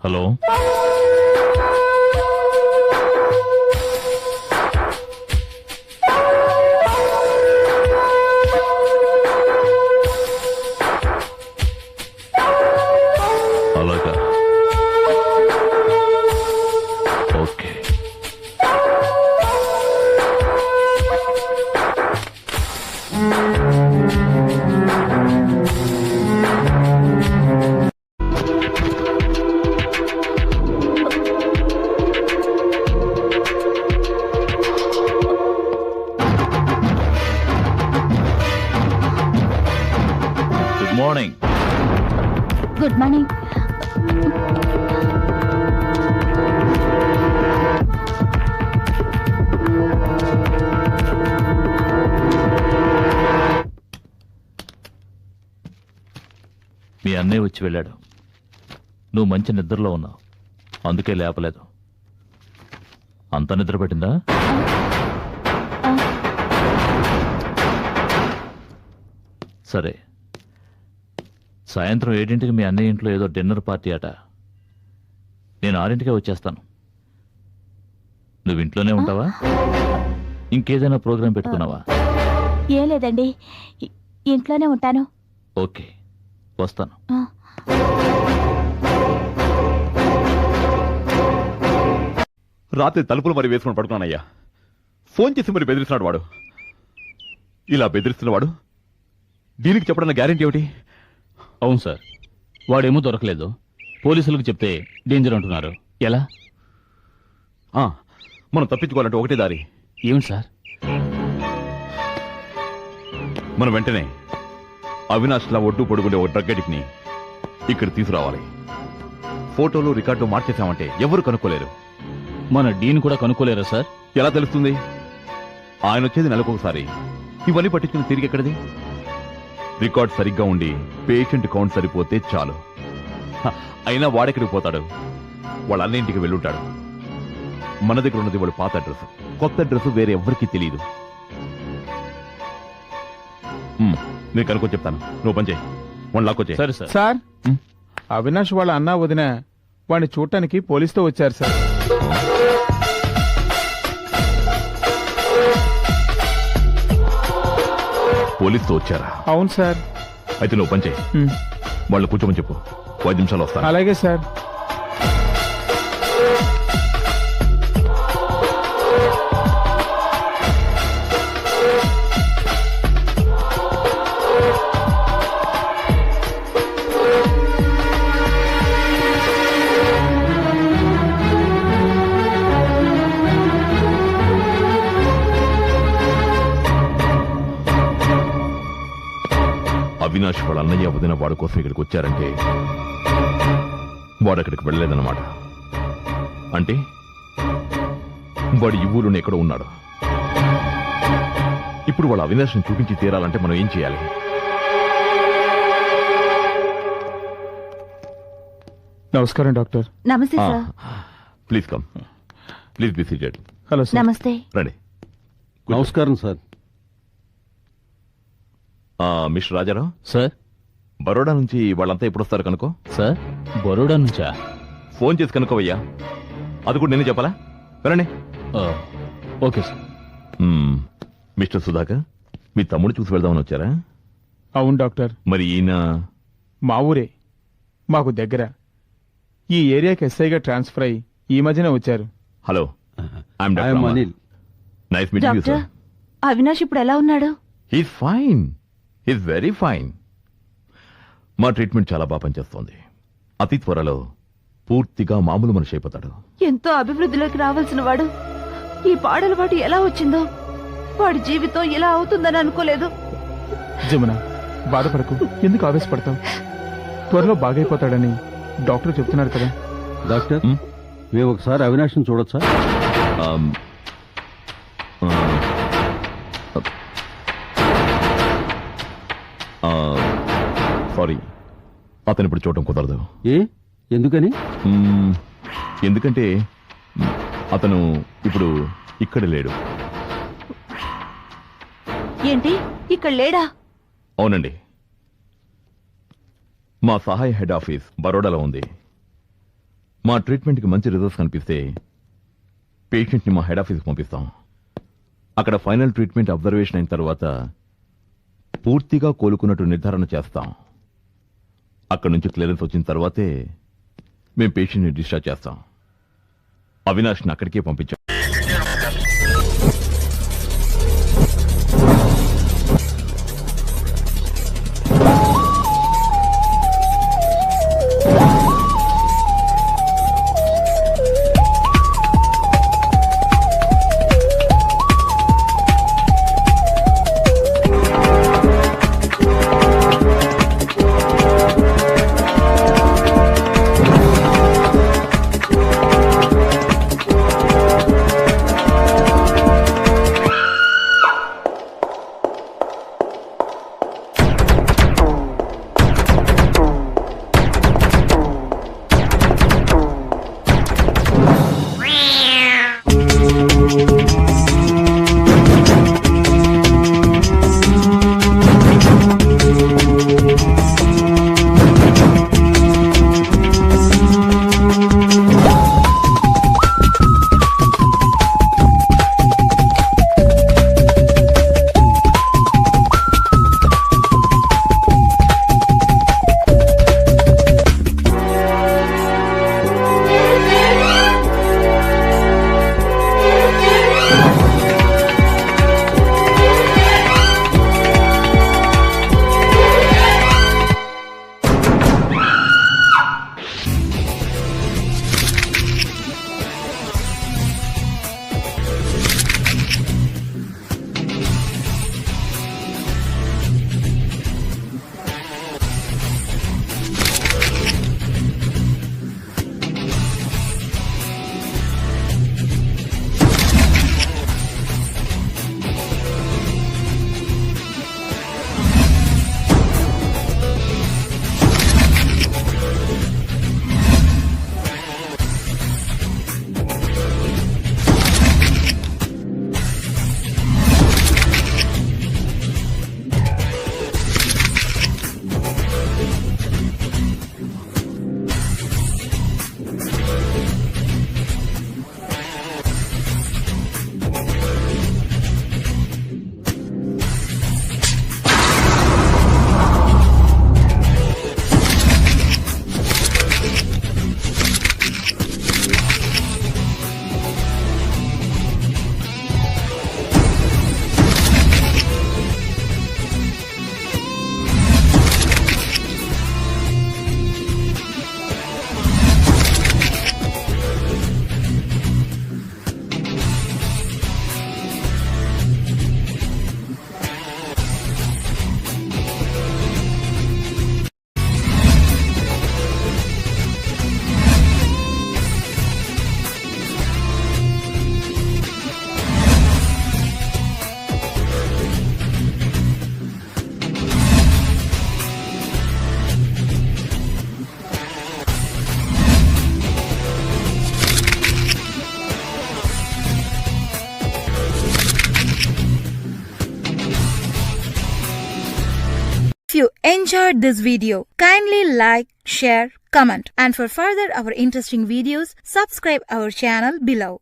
Hello, అలాగా, okay. Good morning. Good morning. మీ అన్నయ్య వచ్చి వెళ్ళాడు. నువ్వు మంచి నిద్రలో ఉన్నావు, అందుకే లేపలేదు. అంత నిద్ర పట్టిందా? సరే, సాయంత్రం 7ంటికి మీ అన్నయ్య ఇంట్లో ఏదో డిన్నర్ పార్టీ అట. నేను 6ంటికే వచ్చేస్తాను. నువ్వు ఇంట్లోనే ఉంటావా? ఇంకేదైనా ప్రోగ్రాం పెట్టుకున్నావా? ఏం లేదండి, ఇంట్లోనే ఉంటాను. ఓకే, వస్తాను. రాత్రి తలుపులు మరి వేసుకుని పడుకున్నానయ్యా. ఫోన్ చేసి మరి బెదిరిస్తున్నాడు వాడు. ఇలా బెదిరిస్తున్నవాడు దీనికి చెప్పడం గ్యారెంటీ ఏమిటి? అవును సార్, వాడేమో దొరకలేదు. పోలీసులకు చెప్తే డేంజర్ అంటున్నారు. ఎలా? మనం తప్పించుకోవాలంటే ఒకటే దారి. ఏమిటి సార్? మనం వెంటనే అవినాష్లా ఒడ్డు పొడుగుండే ఒక డ్రగ్ అడిక్ట్ని ఇక్కడ తీసుకురావాలి. ఫోటోలు రికార్డు మార్చేసామంటే ఎవరు కనుక్కోలేరు. మన డీన్ కూడా కనుక్కోలేరా సార్? ఎలా తెలుస్తుంది? ఆయన వచ్చేది నెలకొకసారి. ఇవన్నీ పట్టించుకుని తిరిగి ఎక్కడిది? రికార్డ్ సరిగ్గా ఉండి పేషెంట్ కౌంట్ సరిపోతే చాలు. అయినా వాడెక్కడికి పోతాడు? వాళ్ళ అన్నింటికి వెళ్ళుంటాడు. మన దగ్గర ఉన్నది వాడు పాత అడ్రస్. కొత్త అడ్రస్ వేరే ఎవ్వరికీ తెలియదు. నేను కనుక్కొని చెప్తాను, నువ్వు పని చేయి. వన్ లాక్కొచ్చే. సరే సార్. సార్, అవినాష్ వాళ్ళ అన్న వదిన వాడిని చూడటానికి పోలీసుతో వచ్చారు సార్. పోలీసుతో వచ్చారా? అవును సార్. అయితే నువ్వు పని చేయి, వాళ్ళు కూర్చోమని చెప్పు. 5 నిమిషాలు వస్తాను. అలాగే సార్. అవినాష్ వాళ్ళ అన్నయ్య వదిన వాడి కోసం ఇక్కడికి వచ్చారంటే వాడు అక్కడికి వెళ్ళలేదన్నమాట. అంటే వాడు ఈ ఊళ్ళోనే ఎక్కడో ఉన్నాడు. ఇప్పుడు వాళ్ళ అవినాష్ని చూపించి తీరాలంటే మనం ఏం చేయాలి? నమస్కారం డాక్టర్. నమస్తే sir. Please come, please be seated. Hello sir. నమస్తే. రండి. నమస్కారం sir. Mister Rajarao sir. Baroda నుంచి వాళ్ళంతా ఎప్పుడు వస్తారు కనుకో. సార్, బరోడా నుంచా? ఫోన్ చేసి కనుకోవయ్యా. అది కూడా నేనే చెప్పాలా? వినండి. Okay sir. మిస్టర్ సుధాకర్, మీ తమ్ముడు చూసి వెళ్దామని వచ్చారా? అవును డాక్టర్. మరి ఈయన మా ఊరే, మాకు దగ్గర. ఈ ఏరియాకి ఎస్ఐగా ట్రాన్స్ఫర్ అయ్యి ఈ మధ్యనే వచ్చారు. Hello, I'm Anil. Nice meeting you doctor, sir. Avinash ఇప్పుడు ఎలా ఉన్నాడు? He's fine, he's very fine. మా ట్రీట్మెంట్ చాలా బాగా పనిచేస్తోంది. అతి త్వరలో పూర్తిగా మామూలు మనిషి అయిపోతాడు. ఎంతో అభివృద్ధిలోకి రావాల్సిన వాడు ఈ పాడలవాటు ఎలా వచ్చిందో. వాడి జీవితం ఇలా అవుతుందని అనుకోలేదు. జమున, బాధపడకు. ఎందుకు ఆవేశపడతావు? త్వరలో బాగైపోతాడని డాక్టర్ చెప్తున్నారు కదా. డాక్టర్, మేము ఒకసారి అవినాష్ని చూడొచ్చా? సారీ, అతను ఇప్పుడు చూడటం కుదరదు. ఏ, ఎందుకని? ఎందుకంటే అతను ఇప్పుడు ఇక్కడ లేడు. ఏంటి, ఇక్కడ లేడా? అవునండి, మా సహాయ హెడ్ ఆఫీస్ బరోడాలో ఉంది. మా ట్రీట్మెంట్కి మంచి రిజల్ట్స్ కనిపిస్తే పేషెంట్ని మా హెడ్ ఆఫీస్కి పంపిస్తాం. అక్కడ ఫైనల్ ట్రీట్మెంట్ అబ్జర్వేషన్ అయిన తర్వాత పూర్తిగా కోలుకున్నట్టు నిర్ధారణ చేస్తాం. అక్కడ నుంచి క్లియరెన్స్ వచ్చిన తర్వాతే మేము పేషెంట్ని డిశ్చార్జ్ చేస్తాం. అవినాష్ని అక్కడికే పంపించాం. If you enjoyed this video, kindly like, share, comment, and for further our interesting videos, subscribe our channel below.